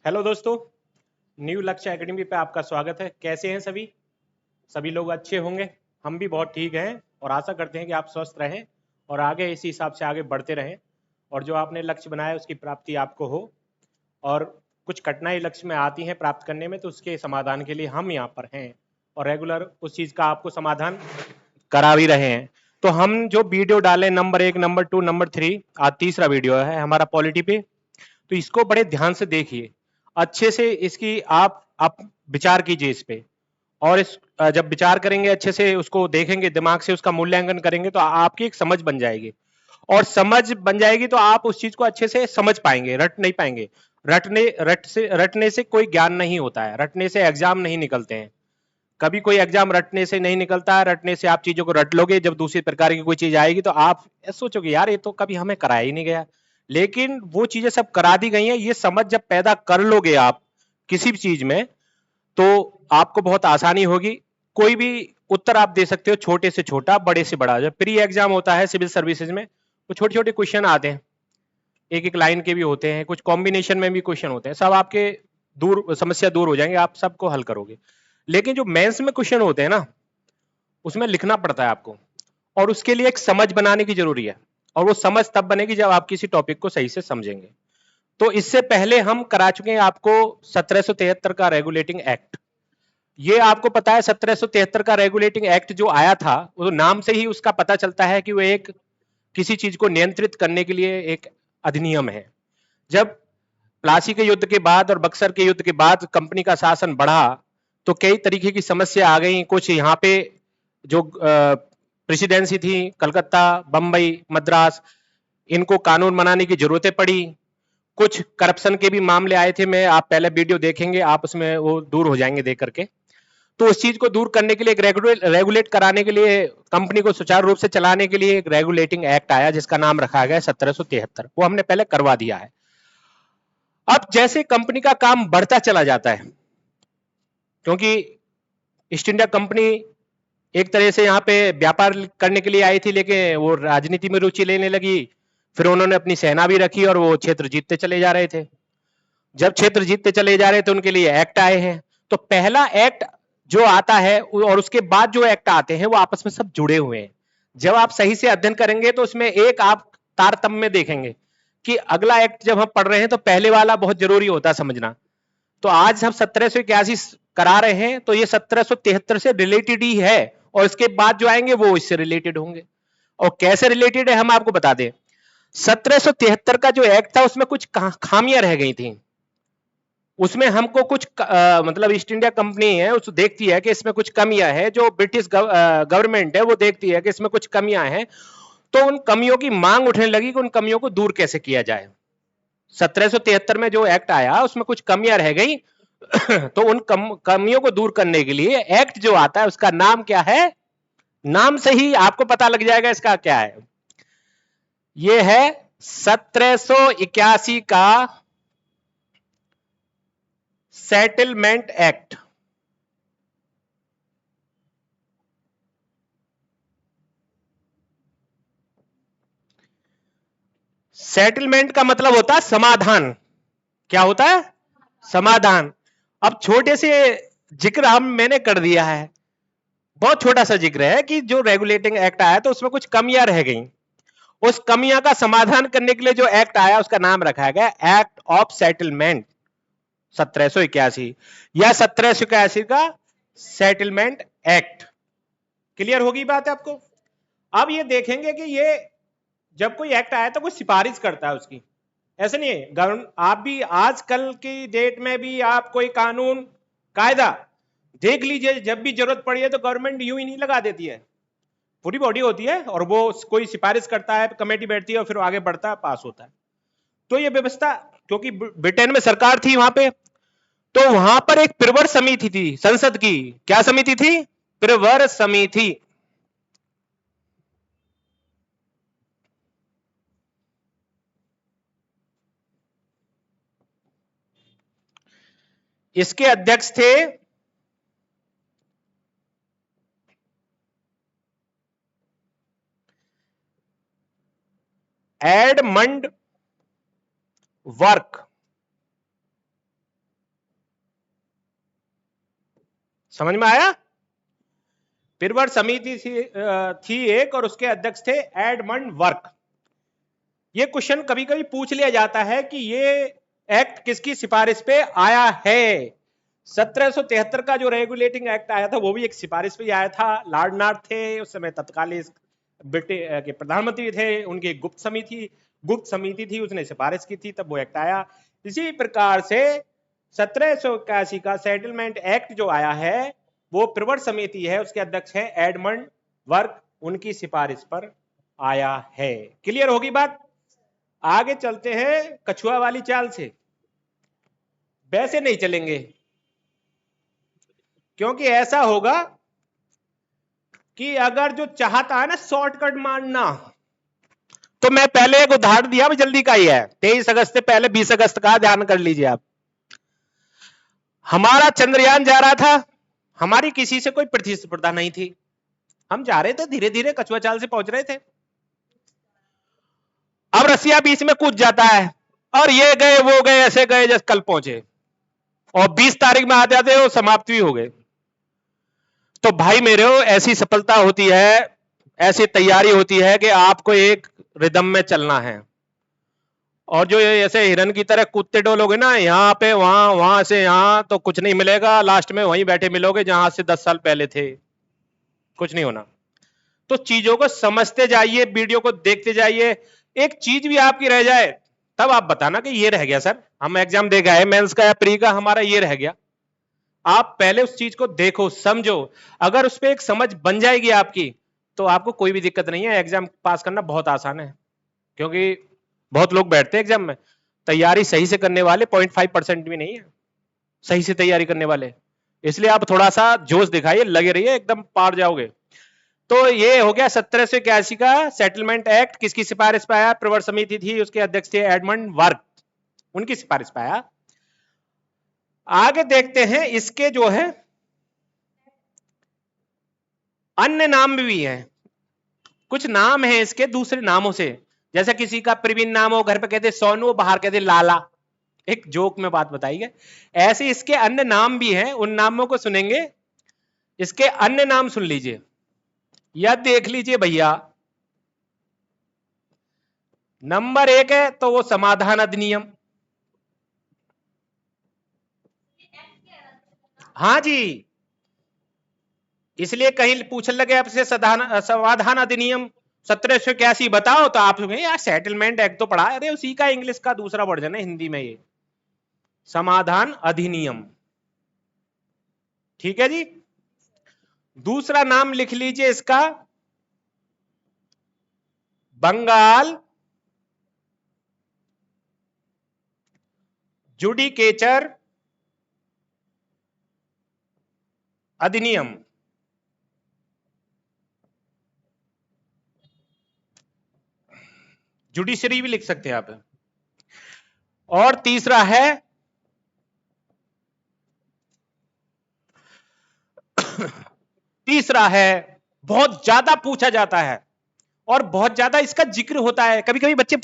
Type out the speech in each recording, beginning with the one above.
Hello दोस्तों, new लक्ष्य academy पे आपका स्वागत है। कैसे हैं सभी? सभी लोग अच्छे होंगे। हम भी बहुत ठीक हैं और आशा करते हैं कि आप स्वस्थ रहें और आगे इसी हिसाब से आगे बढ़ते रहें और जो आपने लक्ष्य बनाया उसकी प्राप्ति आपको हो। और कुछ कठिनाई लक्ष्य में आती हैं प्राप्त करने में, तो उसके समाधान के लिए हम यहाँ पर हैं और रेगुलर उस चीज़ का आपको समाधान करा भी रहे हैं। तो हम जो वीडियो डालें, नंबर 1, नंबर 2, नंबर 3, आज तीसरा वीडियो है हमारा पॉलिटी पे, तो इसको बड़े ध्यान से देखिए, अच्छे से इसकी आप विचार कीजिए इस पे। और इस जब विचार करेंगे, अच्छे से उसको देखेंगे, दिमाग से उसका मूल्यांकन करेंगे, तो आपकी एक समझ बन जाएगी। और समझ बन जाएगी तो आप उस चीज को अच्छे से समझ पाएंगे, रट नहीं पाएंगे। रटने से कोई ज्ञान नहीं होता है, रटने से एग्जाम नहीं निकलते हैं। कभी कोई एग्जाम रटने से नहीं निकलता है। रटने से आप चीजों को रट लोगे, जब दूसरी प्रकार की कोई चीज आएगी तो आप सोचोगे यार ये तो कभी हमें कराया ही नहीं गया। लेकिन वो चीजें सब करा दी गई हैं। ये समझ जब पैदा कर लोगे आप किसी भी चीज में, तो आपको बहुत आसानी होगी। कोई भी उत्तर आप दे सकते हो, छोटे से छोटा, बड़े से बड़ा। जब प्री एग्जाम होता है सिविल सर्विसेज में, तो छोटे छोटे क्वेश्चन आते हैं, एक एक लाइन के भी होते हैं, कुछ कॉम्बिनेशन में भी क्वेश्चन होते हैं। सब आपके दूर समस्या दूर हो जाएंगे, आप सबको हल करोगे। लेकिन जो मेंस में क्वेश्चन होते हैं ना, उसमें लिखना पड़ता है आपको, और उसके लिए एक समझ बनाने की जरूरी है। और वो समझ तब बनेगी जब आप किसी टॉपिक को सही से समझेंगे। तो इससे पहले हम करा चुके हैं आपको 1773 का रेगुलेटिंग एक्ट। ये आपको पता है 1773 का रेगुलेटिंग एक्ट जो आया था, वो नाम से ही उसका पता चलता है कि वो एक किसी चीज को नियंत्रित करने के लिए एक अधिनियम है। जब प्लासी के युद्ध के बाद और बक्सर के युद्ध के बाद कंपनी का शासन बढ़ा, तो कई तरीके की समस्या आ गई। कुछ यहाँ पे जो प्रेसिडेंसी थी, कलकत्ता, बंबई, मद्रास, इनको कानून बनाने की जरूरतें पड़ी। कुछ करप्शन के भी मामले आए थे। मैं आप पहले वीडियो देखेंगे, आप उसमें वो दूर हो जाएंगे देख करके। तो उस चीज को दूर करने के लिए, एक रेगुलेट कराने के लिए, कंपनी को सुचारू रूप से चलाने के लिए एक रेगुलेटिंग एक्ट आया, जिसका नाम रखा गया 1773। वो हमने पहले करवा दिया है। अब जैसे कंपनी का काम बढ़ता चला जाता है, क्योंकि ईस्ट इंडिया कंपनी एक तरह से यहाँ पे व्यापार करने के लिए आई थी, लेकिन वो राजनीति में रुचि लेने लगी। फिर उन्होंने अपनी सेना भी रखी और वो क्षेत्र जीतते चले जा रहे थे। जब क्षेत्र जीतते चले जा रहे थे, उनके लिए एक्ट आए हैं। तो पहला एक्ट जो आता है और उसके बाद जो एक्ट आते हैं, वो आपस में सब जुड़े हुए हैं। जब आप सही से अध्ययन करेंगे तो उसमें एक आप तारतम्य देखेंगे कि अगला एक्ट जब हम पढ़ रहे हैं तो पहले वाला बहुत जरूरी होता है समझना। तो आज हम 1781 करा रहे हैं, तो ये 1773 से रिलेटेड ही है, और इसके बाद जो आएंगे वो इससे रिलेटेड होंगे। और कैसे रिलेटेड है हम आपको बता दें। 1773 का जो एक्ट था, उसमें कुछ खामियां रह गई थी। उसमें हमको कुछ मतलब ईस्ट इंडिया कंपनी है, उस देखती है कि इसमें कुछ कमियां है। जो ब्रिटिश गवर्नमेंट है, वो देखती है कि इसमें कुछ कमियां हैं। तो उन कमियों की मांग उठने लगी कि उन कमियों को दूर कैसे किया जाए। 1773 में जो एक्ट आया, उसमें कुछ कमियां रह गई। तो उन कमियों को दूर करने के लिए एक्ट जो आता है, उसका नाम क्या है? नाम से ही आपको पता लग जाएगा इसका क्या है। यह है 1781 का सेटलमेंट एक्ट। सेटलमेंट का मतलब होता है समाधान। क्या होता है? समाधान। अब छोटे से जिक्र हम मैंने कर दिया है, बहुत छोटा सा जिक्र है कि जो रेगुलेटिंग एक्ट आया तो उसमें कुछ कमियां रह गई। उस कमियां का समाधान करने के लिए जो एक्ट आया, उसका नाम रखा गया एक्ट ऑफ सेटलमेंट 1781, या 1781 का सेटलमेंट एक्ट। क्लियर होगी बात आपको? अब ये देखेंगे कि ये जब कोई एक्ट आया तो कोई सिफारिश करता है उसकी। ऐसे नहीं है गवर्न, आप भी आजकल की डेट में भी आप कोई कानून कायदा देख लीजिए, जब भी जरूरत पड़ी है तो गवर्नमेंट यूं ही नहीं लगा देती है। पूरी बॉडी होती है और वो कोई सिफारिश करता है, कमेटी बैठती है और फिर आगे बढ़ता है, पास होता है। तो ये व्यवस्था, क्योंकि ब्रिटेन में सरकार थी वहां पे, तो वहां पर एक प्रवर समिति थी संसद की। क्या समिति थी? प्रवर समिति। इसके अध्यक्ष थे एडमंड वर्क। समझ में आया? पिरवर समिति थी एक और उसके अध्यक्ष थे एडमंड वर्क। ये क्वेश्चन कभी कभी पूछ लिया जाता है कि ये एक्ट किसकी सिफारिश पे आया है। 1773 का जो रेगुलेटिंग एक्ट आया था वो भी एक सिफारिश पे आया था। लॉर्ड नॉर्थ थे उस समय तत्कालीन ब्रिटेन के प्रधानमंत्री थे, उनकी एक गुप्त समिति थी, उसने सिफारिश की थी, तब वो एक्ट आया। इसी प्रकार से 1781 का सेटलमेंट एक्ट जो आया है वो प्रवर समिति है, उसके अध्यक्ष हैं एडमंड वर्क, उनकी सिफारिश पर आया है। क्लियर होगी बात? आगे चलते हैं कछुआ वाली चाल से। वैसे नहीं चलेंगे, क्योंकि ऐसा होगा कि अगर जो चाहता है ना शॉर्टकट मारना, तो मैं पहले एक उदाहरण दिया, जल्दी का ही है, 23 अगस्त से पहले 20 अगस्त का ध्यान कर लीजिए आप। हमारा चंद्रयान जा रहा था, हमारी किसी से कोई प्रतिस्पर्धा नहीं थी, हम जा रहे थे धीरे धीरे कछुआ चाल से पहुंच रहे थे। अब रसिया बीच में कूद जाता है और ये गए वो गए, ऐसे गए जैसे कल पहुंचे, और 20 तारीख में आ जाते हो समाप्ति हो गए। तो भाई मेरे ऐसी सफलता होती है, ऐसी तैयारी होती है कि आपको एक रिदम में चलना है, और जो ऐसे हिरन की तरह कूदते डोलोगे ना, यहाँ पे वहां, वहां से यहाँ, तो कुछ नहीं मिलेगा, लास्ट में वहीं बैठे मिलोगे जहां से 10 साल पहले थे, कुछ नहीं होना। तो चीजों को समझते जाइए, वीडियो को देखते जाइए, एक चीज भी आपकी रह जाए तब आप बताना कि ये रह गया सर, हम एग्जाम दे गए मेंस का या प्री का, हमारा ये रह गया। आप पहले उस चीज को देखो, समझो, अगर उस पर एक समझ बन जाएगी आपकी, तो आपको कोई भी दिक्कत नहीं है, एग्जाम पास करना बहुत आसान है। क्योंकि बहुत लोग बैठते हैं एग्जाम में, तैयारी सही से करने वाले 0.5% भी नहीं है सही से तैयारी करने वाले, इसलिए आप थोड़ा सा जोश दिखाइए, लगे रहिए, एकदम पार जाओगे। तो ये हो गया 1781 का सेटलमेंट एक्ट, किसकी सिफारिश पे आया? प्रवर समिति थी, उसके अध्यक्ष थे एडमंड वर्क, उनकी सिफारिश पे आया। आगे देखते हैं, इसके जो है अन्य नाम भी हैं, कुछ नाम है इसके दूसरे नामों से, जैसे किसी का प्रवीण नाम हो, घर पे कहते सोनू, बाहर कहते लाला, एक जोक में बात बताई है। ऐसे इसके अन्य नाम भी हैं, उन नामों को सुनेंगे। इसके अन्य नाम सुन लीजिए या देख लीजिए भैया। नंबर 1 है तो वो समाधान अधिनियम, हाँ जी, इसलिए कहीं पूछने लगे आपसे समाधान अधिनियम 1781 बताओ, तो आप यार सेटलमेंट एक्ट तो पढ़ा, अरे उसी का इंग्लिश का दूसरा वर्जन है हिंदी में, ये समाधान अधिनियम, ठीक है जी। दूसरा नाम लिख लीजिए इसका, बंगाल जुडिकेचर अधिनियम, जुडिशरी भी लिख सकते हैं आप। और तीसरा है बहुत ज्यादा पूछा जाता है और बहुत ज्यादा इसका जिक्र होता है, कभी कभी बच्चे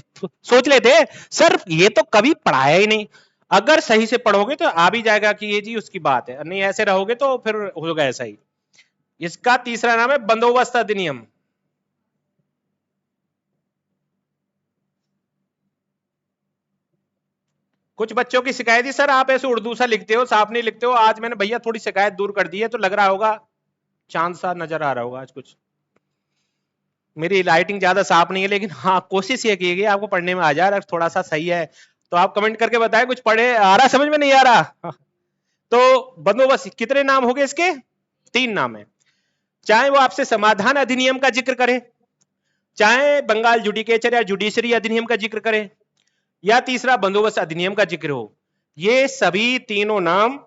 सोच लेते हैं सर ये तो कभी पढ़ाया ही नहीं, अगर सही से पढ़ोगे तो आ भी जाएगा कि ये जी उसकी बात है, नहीं ऐसे रहोगे तो फिर होगा ऐसा ही। इसका तीसरा नाम है बंदोबस्त अधिनियम। कुछ बच्चों की शिकायत थी सर आप ऐसे उर्दू सा लिखते हो, साफ नहीं लिखते हो, आज मैंने भैया थोड़ी शिकायत दूर कर दी है, तो लग रहा होगा चांद सा नजर आ रहा होगा आज कुछ, मेरी राइटिंग ज्यादा साफ नहीं है, लेकिन हाँ कोशिश ये की आपको पढ़ने में आ जाए, थोड़ा सा सही है तो आप कमेंट करके बताएं कुछ पढ़े आ रहा, समझ में नहीं आ रहा। तो बंदोबस्त कितने नाम हो गए इसके? 3 नाम है, चाहे वो आपसे समाधान अधिनियम का जिक्र करे, चाहे बंगाल जुडिकेचर या जुडिशरी अधिनियम का जिक्र करे, या तीसरा बंदोबस्त अधिनियम का जिक्र हो, ये सभी तीनों नाम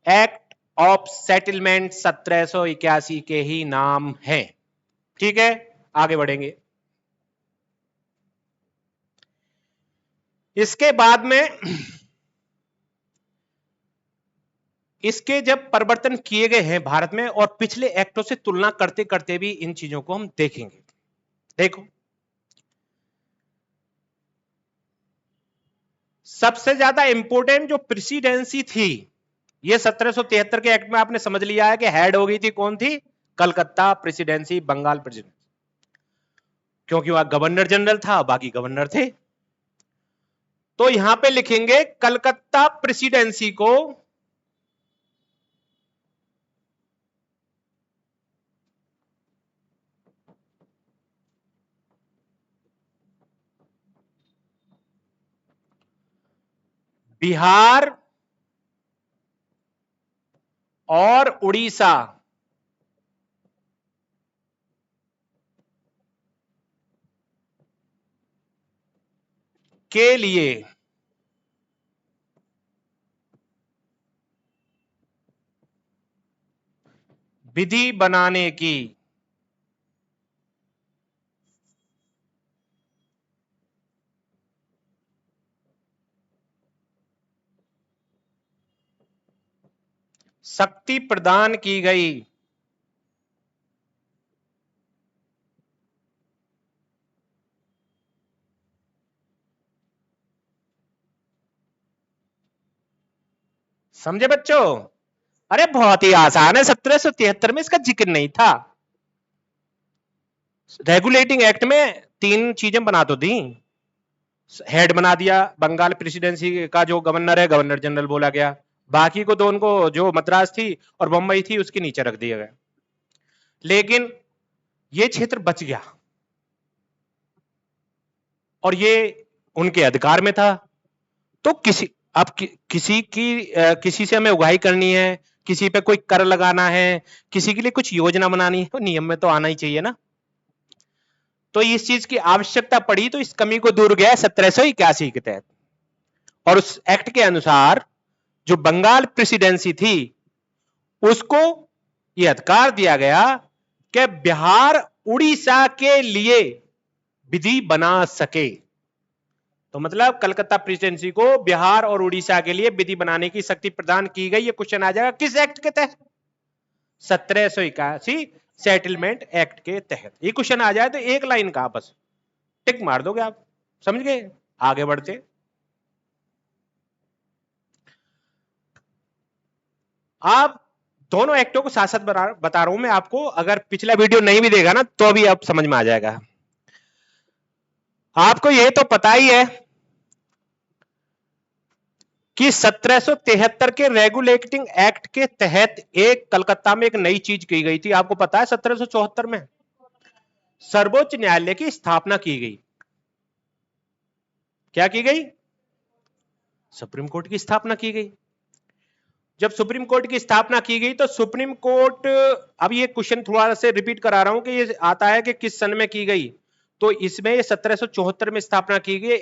एक्ट ऑफ सेटलमेंट 1781 के ही नाम हैं। ठीक है, आगे बढ़ेंगे। इसके बाद में इसके जब परिवर्तन किए गए हैं भारत में, और पिछले एक्टों से तुलना करते करते भी इन चीजों को हम देखेंगे। देखो, सबसे ज्यादा इंपोर्टेंट जो प्रेसिडेंसी थी ये 1773 के एक्ट में आपने समझ लिया है कि हेड हो गई थी कौन थी, कलकत्ता प्रेसिडेंसी, बंगाल प्रेसिडेंसी, क्योंकि वहां गवर्नर जनरल था, बाकी गवर्नर थे। तो यहां पे लिखेंगे कलकत्ता प्रेसिडेंसी को बिहार और उड़ीसा के लिए विधि बनाने की शक्ति प्रदान की गई। समझे बच्चों? अरे बहुत ही आसान है, 1773 में इसका जिक्र नहीं था। रेगुलेटिंग एक्ट में 3 चीजें बना तो दी, हेड बना दिया, बंगाल प्रेसिडेंसी का जो गवर्नर है गवर्नर जनरल बोला गया, बाकी को तो उनको जो मद्रास थी और बंबई थी उसके नीचे रख दिया गया। लेकिन ये क्षेत्र बच गया और ये उनके अधिकार में था। तो किसी से हमें उगाही करनी है, किसी पे कोई कर लगाना है, किसी के लिए कुछ योजना बनानी है, तो नियम में तो आना ही चाहिए ना। तो इस चीज की आवश्यकता पड़ी, तो इस कमी को दूर गया 1781 के तहत। और उस एक्ट के अनुसार जो बंगाल प्रेसिडेंसी थी उसको यह अधिकार दिया गया कि बिहार उड़ीसा के लिए विधि बना सके। तो मतलब कलकत्ता प्रेसिडेंसी को बिहार और उड़ीसा के लिए विधि बनाने की शक्ति प्रदान की गई। ये क्वेश्चन आ जाएगा किस एक्ट के तहत? 1781 सेटलमेंट एक्ट के तहत। ये क्वेश्चन आ जाए तो एक लाइन का बस टिक मार दोगे आप, समझ गए? आगे बढ़ते। आप दोनों एक्टों को साथ साथ बता रहा हूं मैं आपको, अगर पिछला वीडियो नहीं भी देगा ना तो भी अब समझ में आ जाएगा। आपको ये तो पता ही है कि 1773 के रेगुलेटिंग एक्ट के तहत एक कलकत्ता में एक नई चीज की गई थी। आपको पता है 1774 में सर्वोच्च न्यायालय की स्थापना की गई। क्या की गई? सुप्रीम कोर्ट की स्थापना की गई। जब सुप्रीम कोर्ट की स्थापना की गई तो सुप्रीम कोर्ट, अब ये क्वेश्चन थोड़ा से रिपीट करा रहा हूं कि ये आता है कि किस सन में की गई, तो इसमें 1774 में स्थापना की गई।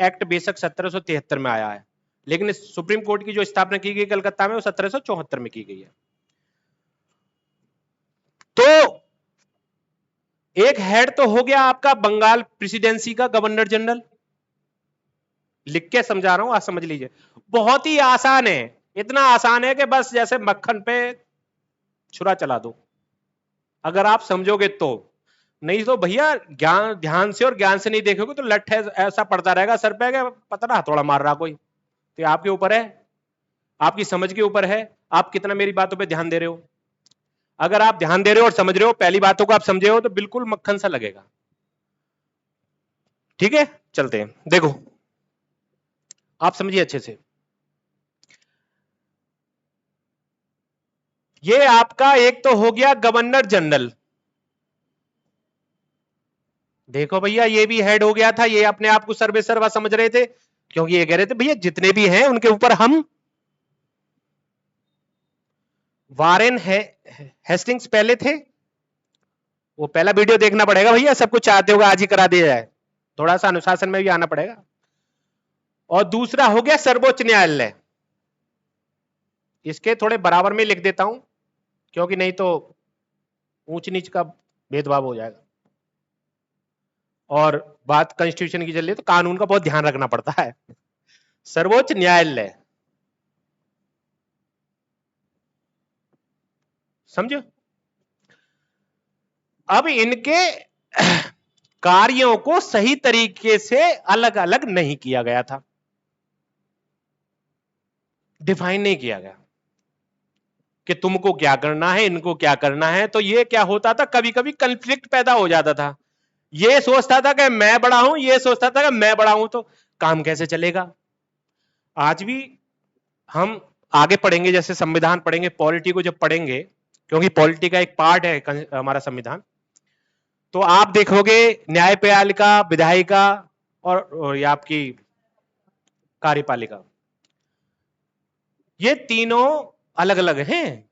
एक्ट बेशक 1773 में आया है, लेकिन सुप्रीम कोर्ट की जो स्थापना की गई कलकत्ता में वो 1774 में की गई है। तो एक हेड तो हो गया आपका बंगाल प्रेसिडेंसी का गवर्नर जनरल, लिख के समझा रहा हूं, आज समझ लीजिए। बहुत ही आसान है, इतना आसान है कि बस जैसे मक्खन पे छुरा चला दो, अगर आप समझोगे तो। नहीं तो भैया ज्ञान ध्यान से और ज्ञान से नहीं देखोगे तो लठ ऐसा पड़ता रहेगा सर पे कि पता ना हथौड़ा मार रहा कोई। तो आपके ऊपर है, आपकी समझ के ऊपर है, आप कितना मेरी बातों पे ध्यान दे रहे हो। अगर आप ध्यान दे रहे हो और समझ रहे हो, पहली बातों को आप समझे हो, तो बिल्कुल मक्खन सा लगेगा। ठीक है, चलते हैं। देखो आप समझिए अच्छे से, ये आपका एक तो हो गया गवर्नर जनरल। देखो भैया ये भी हेड हो गया था, ये अपने आप को सर्वे सर्वा समझ रहे थे, क्योंकि ये कह रहे थे भैया जितने भी हैं उनके ऊपर हम वारेन हेस्टिंग्स पहले थे, वो पहला वीडियो देखना पड़ेगा भैया, सब कुछ चाहते होगा आज ही करा दिया जाए, थोड़ा सा अनुशासन में भी आना पड़ेगा। और दूसरा हो गया सर्वोच्च न्यायालय, इसके थोड़े बराबर में लिख देता हूं क्योंकि नहीं तो ऊंच नीच का भेदभाव हो जाएगा, और बात कॉन्स्टिट्यूशन की चल रही है तो कानून का बहुत ध्यान रखना पड़ता है। सर्वोच्च न्यायालय, समझो। अब इनके कार्यों को सही तरीके से अलग अलग नहीं किया गया था, डिफाइन नहीं किया गया। कि तुमको क्या करना है, इनको क्या करना है। तो ये क्या होता था, कभी कभी कंफ्लिक्ट पैदा हो जाता था। ये सोचता था कि मैं बड़ा हूं, ये सोचता था कि मैं बड़ा हूं, तो काम कैसे चलेगा। आज भी हम आगे पढ़ेंगे, जैसे संविधान पढ़ेंगे, पॉलिटी को जब पढ़ेंगे, क्योंकि पॉलिटी का एक पार्ट है हमारा संविधान, तो आप देखोगे न्यायपालिका, विधायिका और ये आपकी कार्यपालिका, ये तीनों अलग अलग हैं,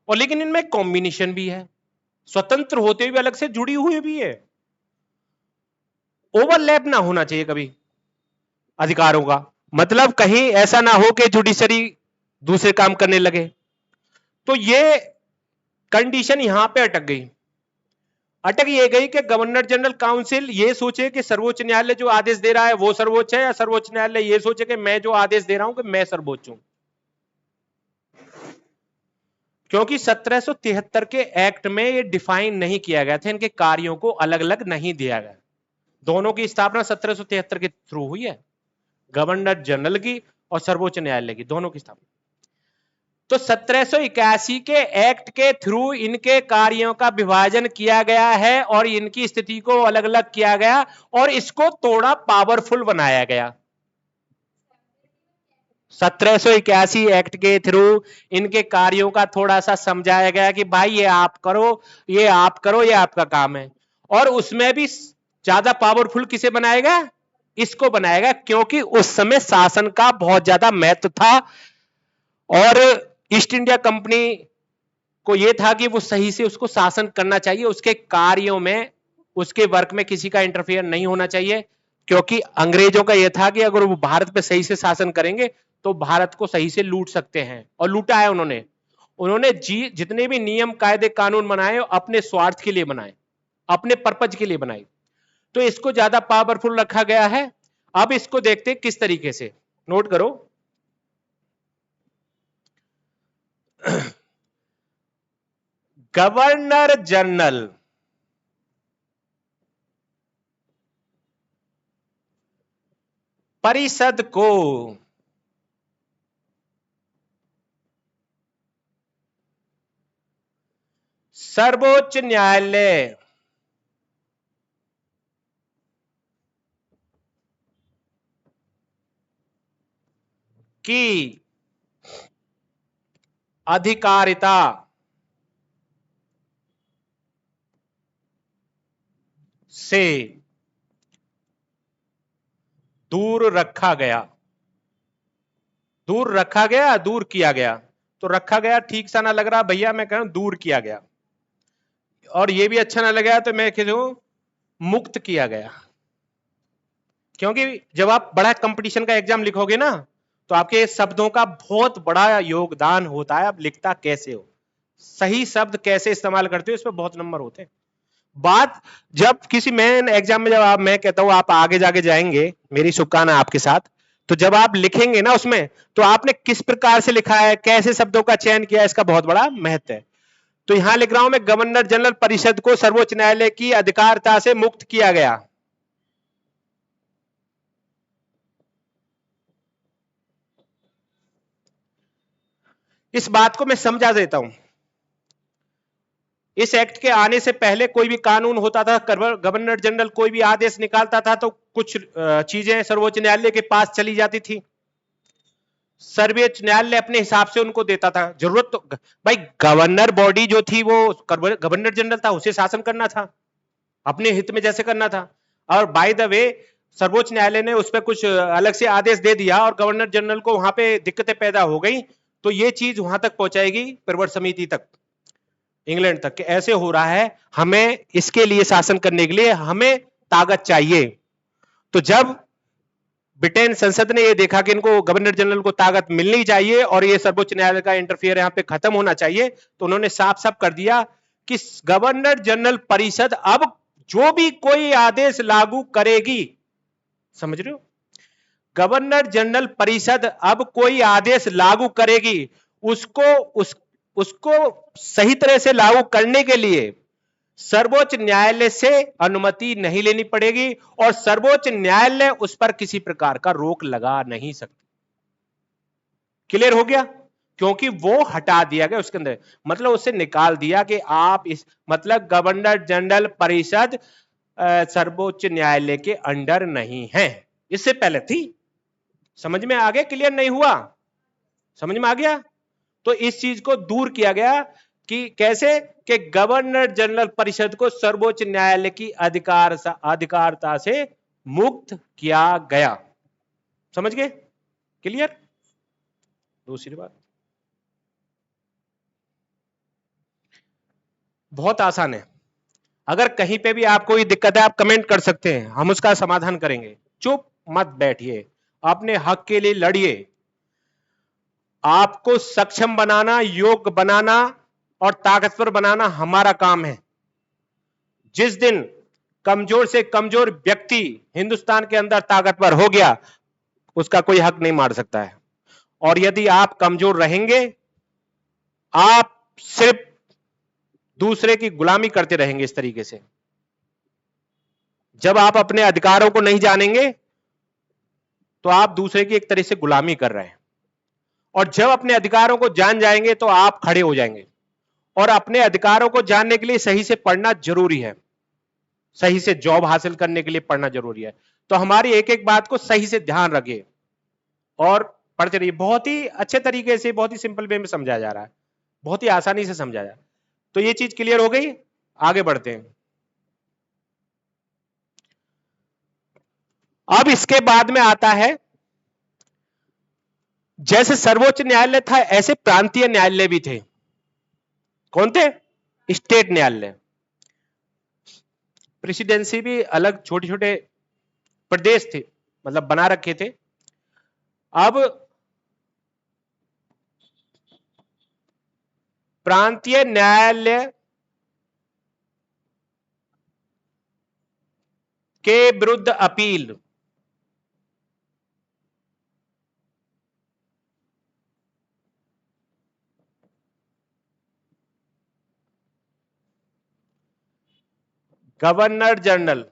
और लेकिन इनमें कॉम्बिनेशन भी है, स्वतंत्र होते हुए अलग से जुड़ी हुई भी है। ओवरलैप ना होना चाहिए कभी अधिकारों का, मतलब कहीं ऐसा ना हो कि जुडिशरी दूसरे काम करने लगे। तो ये कंडीशन यहां पे अटक ये गई कि गवर्नर जनरल काउंसिल ये सोचे कि सर्वोच्च न्यायालय जो आदेश दे रहा है वो सर्वोच्च है, या सर्वोच्च न्यायालय ये सोचे कि मैं जो आदेश दे रहा हूं कि मैं सर्वोच्च हूं। क्योंकि 1773 के एक्ट में ये डिफाइन नहीं किया गया था, इनके कार्यों को अलग अलग नहीं दिया गया। दोनों की स्थापना 1773 के थ्रू हुई है, गवर्नर जनरल की और सर्वोच्च न्यायालय की, दोनों की स्थापना। तो 1781 के एक्ट के थ्रू इनके कार्यों का विभाजन किया गया है और इनकी स्थिति को अलग अलग किया गया और इसको थोड़ा पावरफुल बनाया गया। 1781 एक्ट के थ्रू इनके कार्यों का थोड़ा सा समझाया गया कि भाई ये आप करो, ये आप करो, ये आपका काम है। और उसमें भी ज्यादा पावरफुल किसे बनाएगा, इसको बनाएगा, क्योंकि उस समय शासन का बहुत ज्यादा महत्व था और ईस्ट इंडिया कंपनी को यह था कि वो सही से उसको शासन करना चाहिए, उसके कार्यों में, उसके वर्क में किसी का इंटरफेयर नहीं होना चाहिए। क्योंकि अंग्रेजों का यह था कि अगर वो भारत पे सही से शासन करेंगे तो भारत को सही से लूट सकते हैं, और लूटा है उन्होंने। उन्होंने जितने भी नियम कायदे कानून बनाए अपने स्वार्थ के लिए बनाए, अपने पर्पज के लिए बनाए। तो इसको ज्यादा पावरफुल रखा गया है। अब इसको देखते हैं किस तरीके से, नोट करो। गवर्नर जनरल परिषद को सर्वोच्च न्यायालय की अधिकारिता से दूर रखा गया। दूर रखा गया, दूर किया गया। तो रखा गया ठीक सा ना लग रहा भैया, मैं कह रहा हूं दूर किया गया। और ये भी अच्छा ना लगा तो मैं कहूं मुक्त किया गया। क्योंकि जब आप बड़ा कंपटीशन का एग्जाम लिखोगे ना, तो आपके शब्दों का बहुत बड़ा योगदान होता है, आप लिखता कैसे हो, सही शब्द कैसे इस्तेमाल करते हो, इसमें बहुत नंबर होते हैं। बात जब किसी मेन एग्जाम में, जब आप, मैं कहता हूं आप आगे जाके जाएंगे, मेरी शुभकामना आपके साथ, तो जब आप लिखेंगे ना उसमें, तो आपने किस प्रकार से लिखा है, कैसे शब्दों का चयन किया है, इसका बहुत बड़ा महत्व है। तो यहां लिख रहा हूं मैं, गवर्नर जनरल परिषद को सर्वोच्च न्यायालय की अधिकारिता से मुक्त किया गया। इस बात को मैं समझा देता हूं। इस एक्ट के आने से पहले कोई भी कानून होता था, गवर्नर जनरल कोई भी आदेश निकालता था, तो कुछ चीजें सर्वोच्च न्यायालय के पास चली जाती थी। सर्वोच्च न्यायालय अपने हिसाब से उनको देता था। जरूरत तो भाई, गवर्नर बॉडी जो थी वो गवर्नर जनरल था, उसे शासन करना था, अपने हित में जैसे करना था। और बाय द वे सर्वोच्च न्यायालय ने उस पर कुछ अलग से आदेश दे दिया और गवर्नर जनरल को वहां पे दिक्कतें पैदा हो गई, तो ये चीज वहां तक पहुंचाएगी प्रवर समिति तक, इंग्लैंड तक, कि ऐसे हो रहा है, हमें इसके लिए शासन करने के लिए हमें ताकत चाहिए। तो जब ब्रिटेन संसद ने यह देखा कि इनको गवर्नर जनरल को ताकत मिलनी चाहिए और ये सर्वोच्च न्यायालय का इंटरफियर यहां पे खत्म होना चाहिए, तो उन्होंने साफ साफ कर दिया कि गवर्नर जनरल परिषद अब जो भी कोई आदेश लागू करेगी, समझ रहे हो, गवर्नर जनरल परिषद अब कोई आदेश लागू करेगी, उसको उसको सही तरह से लागू करने के लिए सर्वोच्च न्यायालय से अनुमति नहीं लेनी पड़ेगी और सर्वोच्च न्यायालय उस पर किसी प्रकार का रोक लगा नहीं सकती। क्लियर हो गया। क्योंकि वो हटा दिया गया उसके अंदर, मतलब उससे निकाल दिया कि आप इस, मतलब गवर्नर जनरल परिषद सर्वोच्च न्यायालय के अंडर नहीं है। इससे पहले थी। समझ में आ गया? क्लियर नहीं हुआ? समझ में आ गया? तो इस चीज को दूर किया गया कि कैसे, कि गवर्नर जनरल परिषद को सर्वोच्च न्यायालय की अधिकारता से मुक्त किया गया। समझ गए? क्लियर? दूसरी बात बहुत आसान है। अगर कहीं पे भी आपको कोई दिक्कत है, आप कमेंट कर सकते हैं, हम उसका समाधान करेंगे। चुप मत बैठिए, अपने हक के लिए लड़िए। आपको सक्षम बनाना, योग्य बनाना और ताकतवर बनाना हमारा काम है। जिस दिन कमजोर से कमजोर व्यक्ति हिंदुस्तान के अंदर ताकतवर हो गया, उसका कोई हक नहीं मार सकता है। और यदि आप कमजोर रहेंगे, आप सिर्फ दूसरे की गुलामी करते रहेंगे। इस तरीके से जब आप अपने अधिकारों को नहीं जानेंगे, तो आप दूसरे की एक तरह से गुलामी कर रहे हैं। और जब अपने अधिकारों को जान जाएंगे, तो आप खड़े हो जाएंगे। और अपने अधिकारों को जानने के लिए सही से पढ़ना जरूरी है, सही से जॉब हासिल करने के लिए पढ़ना जरूरी है। तो हमारी एक एक बात को सही से ध्यान रखिए और पढ़ते रहिए। बहुत ही अच्छे तरीके से, बहुत ही सिंपल वे में समझाया जा रहा है, बहुत ही आसानी से समझाया जा रहा है। तो ये चीज क्लियर हो गई? आगे बढ़ते हैं। अब इसके बाद में आता है, जैसे सर्वोच्च न्यायालय था, ऐसे प्रांतीय न्यायालय भी थे। कौन थे? स्टेट न्यायालय। प्रेसिडेंसी भी अलग छोटे छोटे प्रदेश थे, मतलब बना रखे थे। अब प्रांतीय न्यायालय के विरुद्ध अपील, गवर्नर जनरल,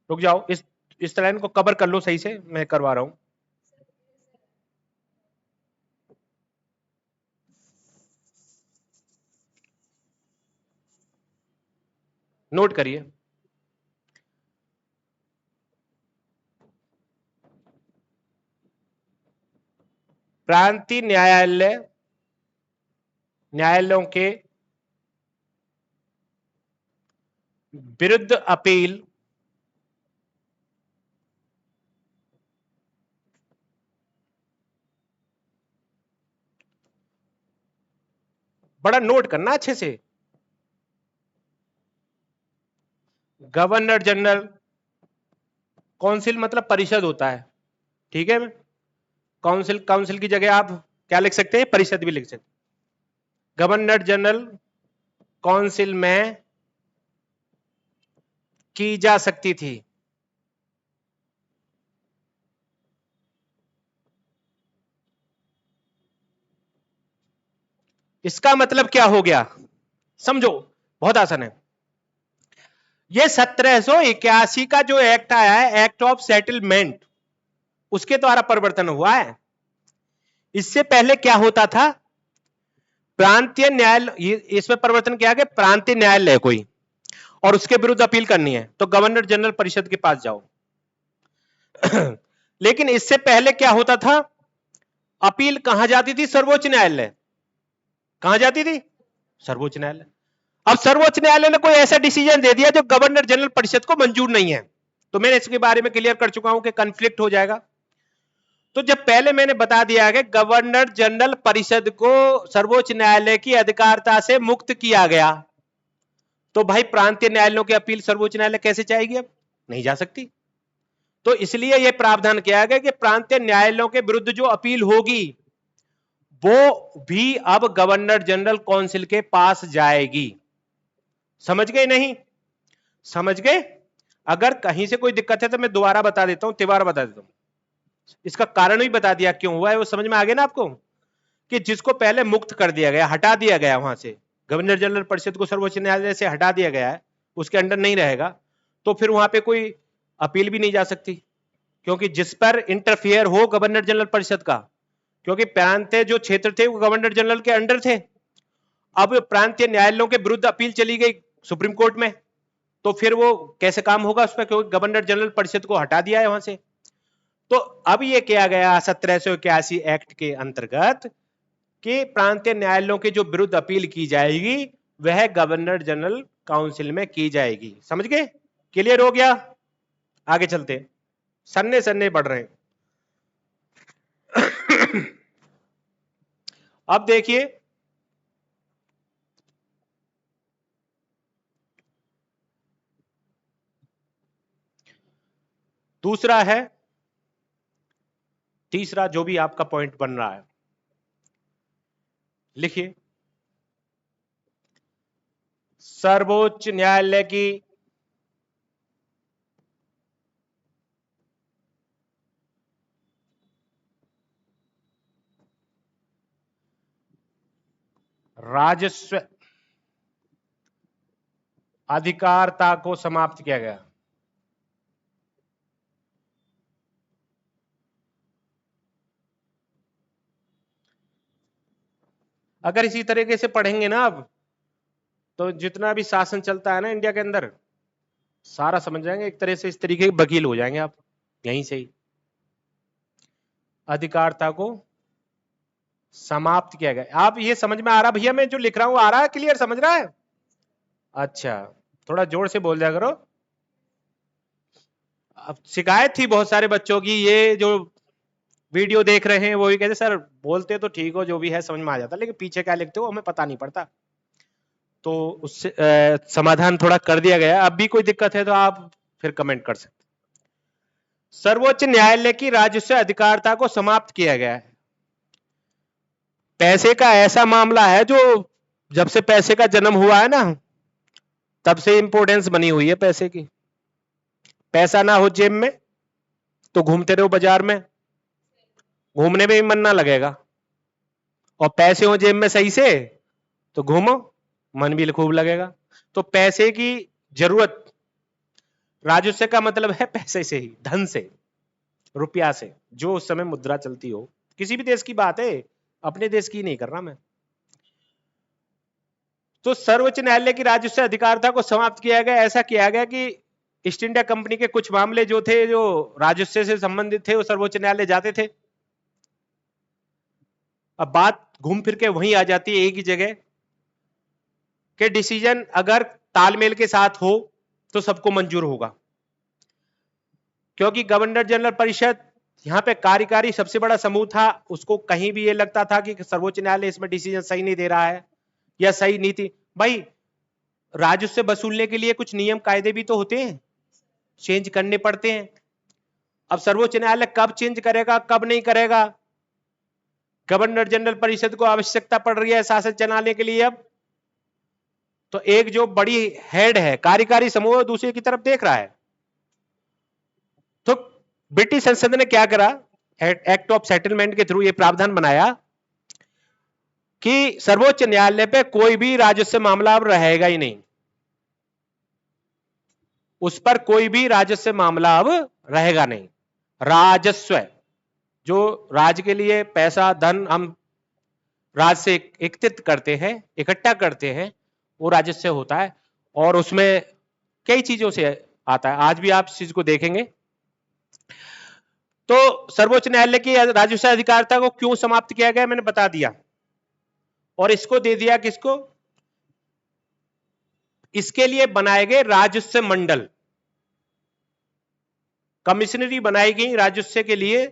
रुक जाओ, इस लाइन को कवर कर लो सही से, मैं करवा रहा हूं। नोट करिए। प्रांतीय न्यायालयों के विरुद्ध अपील बड़ा नोट करना अच्छे से। गवर्नर जनरल, काउंसिल मतलब परिषद होता है, ठीक है। काउंसिल, काउंसिल की जगह आप क्या लिख सकते हैं? परिषद भी लिख सकते हैं। गवर्नर जनरल काउंसिल में की जा सकती थी। इसका मतलब क्या हो गया? समझो, बहुत आसान है। ये 1781 का जो एक्ट आया है, एक्ट ऑफ सेटलमेंट, उसके द्वारा परिवर्तन हुआ है। इससे पहले क्या होता था? प्रांतीय न्यायालय, इसमें परिवर्तन किया गया, प्रांतीय न्यायालय कोई और उसके विरुद्ध अपील करनी है तो गवर्नर जनरल परिषद के पास जाओ। लेकिन इससे पहले क्या होता था? अपील कहां जाती थी? सर्वोच्च न्यायालय। कहां जाती थी? सर्वोच्च न्यायालय। अब सर्वोच्च न्यायालय ने कोई ऐसा डिसीजन दे दिया जो गवर्नर जनरल परिषद को मंजूर नहीं है, तो मैंने इसके बारे में क्लियर कर चुका हूं कि कॉन्फ्लिक्ट हो जाएगा। तो जब पहले मैंने बता दिया कि गवर्नर जनरल परिषद को सर्वोच्च न्यायालय की अधिकारता से मुक्त किया गया, तो भाई प्रांतीय न्यायालयों की अपील सर्वोच्च न्यायालय कैसे जाएगी? अब नहीं जा सकती। तो इसलिए यह प्रावधान किया गया कि प्रांतीय न्यायालयों के विरुद्ध जो अपील होगी, वो भी अब गवर्नर जनरल काउंसिल के पास जाएगी। समझ गए? नहीं समझ गए? अगर कहीं से कोई दिक्कत है तो मैं दोबारा बता देता हूं, तिबारा बता देता हूं। इसका कारण भी बता दिया क्यों हुआ है, वो समझ में आ गया ना आपको? कि जिसको पहले मुक्त कर दिया गया, हटा दिया गया वहां से, गवर्नर जनरल परिषद को सर्वोच्च न्यायालय से हटा दिया गया है, उसके अंडर नहीं रहेगा, तो फिर वहां पे कोई अपील भी नहीं जा सकती। क्योंकि जिस पर इंटरफेयर हो गवर्नर जनरल परिषद का, क्योंकि प्रांतीय जो क्षेत्र थे वो गवर्नर जनरल के अंडर थे। अब प्रांतीय न्यायालयों के विरुद्ध अपील चली गई सुप्रीम कोर्ट में, तो फिर वो कैसे काम होगा उस पर, क्योंकि गवर्नर जनरल परिषद को हटा दिया है वहां से। तो अब ये किया गया 1781 एक्ट के अंतर्गत कि प्रांतीय न्यायालयों के जो विरुद्ध अपील की जाएगी वह गवर्नर जनरल काउंसिल में की जाएगी। समझ गए? क्लियर हो गया? आगे चलते, सन्ने सन्ने बढ़ रहे हैं। अब देखिए, दूसरा है, तीसरा जो भी आपका पॉइंट बन रहा है लिखिए। सर्वोच्च न्यायालय की राजस्व अधिकारता को समाप्त किया गया। अगर इसी तरीके से पढ़ेंगे ना आप, तो जितना भी शासन चलता है ना इंडिया के अंदर, सारा समझ जाएंगे। एक तरह से इस तरीके के वकील हो जाएंगे आप यहीं से ही। अधिकारता को समाप्त किया गया। आप ये समझ में आ रहा भैया, मैं जो लिख रहा हूं आ रहा है? क्लियर समझ रहा है? अच्छा, थोड़ा जोर से बोल दिया करो। अब शिकायत थी बहुत सारे बच्चों की, ये जो वीडियो देख रहे हैं वो भी कहते सर बोलते तो ठीक हो, जो भी है समझ में आ जाता, लेकिन पीछे क्या लिखते हो हमें पता नहीं पड़ता। तो उससे समाधान थोड़ा कर दिया गया। अब भी कोई दिक्कत है तो आप फिर कमेंट कर सकते। सर्वोच्च न्यायालय की राजस्व अधिकारता को समाप्त किया गया है। पैसे का ऐसा मामला है जो जब से पैसे का जन्म हुआ है ना, तब से इंपॉर्टेंस बनी हुई है पैसे की। पैसा ना हो जेब में तो घूमते रहो बाजार में, घूमने में भी मन ना लगेगा, और पैसे हो जेब में सही से तो घूमो, मन भी खूब लगेगा। तो पैसे की जरूरत, राजस्व का मतलब है पैसे से ही, धन से, रुपया से, जो उस समय मुद्रा चलती हो। किसी भी देश की बात है, अपने देश की नहीं कर रहा मैं। तो सर्वोच्च न्यायालय की राजस्व अधिकारता को समाप्त किया गया। ऐसा किया गया कि ईस्ट इंडिया कंपनी के कुछ मामले जो थे, जो राजस्व से संबंधित थे, वो सर्वोच्च न्यायालय जाते थे। अब बात घूम फिर के वहीं आ जाती है एक ही जगह, कि डिसीजन अगर तालमेल के साथ हो तो सबको मंजूर होगा। क्योंकि गवर्नर जनरल परिषद यहां पे कार्यकारी सबसे बड़ा समूह था, उसको कहीं भी ये लगता था कि सर्वोच्च न्यायालय इसमें डिसीजन सही नहीं दे रहा है या सही नीति, भाई राजस्व वसूलने के लिए कुछ नियम कायदे भी तो होते हैं, चेंज करने पड़ते हैं। अब सर्वोच्च न्यायालय कब चेंज करेगा कब नहीं करेगा, गवर्नर जनरल परिषद को आवश्यकता पड़ रही है शासन चलाने के लिए। अब तो एक जो बड़ी हेड है कार्यकारी समूह, दूसरे की तरफ देख रहा है। तो ब्रिटिश संसद ने क्या करा, एक्ट ऑफ सेटलमेंट के थ्रू ये प्रावधान बनाया कि सर्वोच्च न्यायालय पे कोई भी राजस्व मामला अब रहेगा ही नहीं, उस पर कोई भी राजस्व मामला अब रहेगा नहीं। राजस्व जो राज के लिए पैसा धन हम राज से एकत्रित करते हैं, इकट्ठा करते हैं, वो राजस्व होता है, और उसमें कई चीजों से आता है। आज भी आप इस चीज को देखेंगे। तो सर्वोच्च न्यायालय की राजस्व अधिकारता को क्यों समाप्त किया गया मैंने बता दिया, और इसको दे दिया किसको, इसके लिए बनाए गए राजस्व मंडल, कमिश्नरी बनाई गई राजस्व के लिए,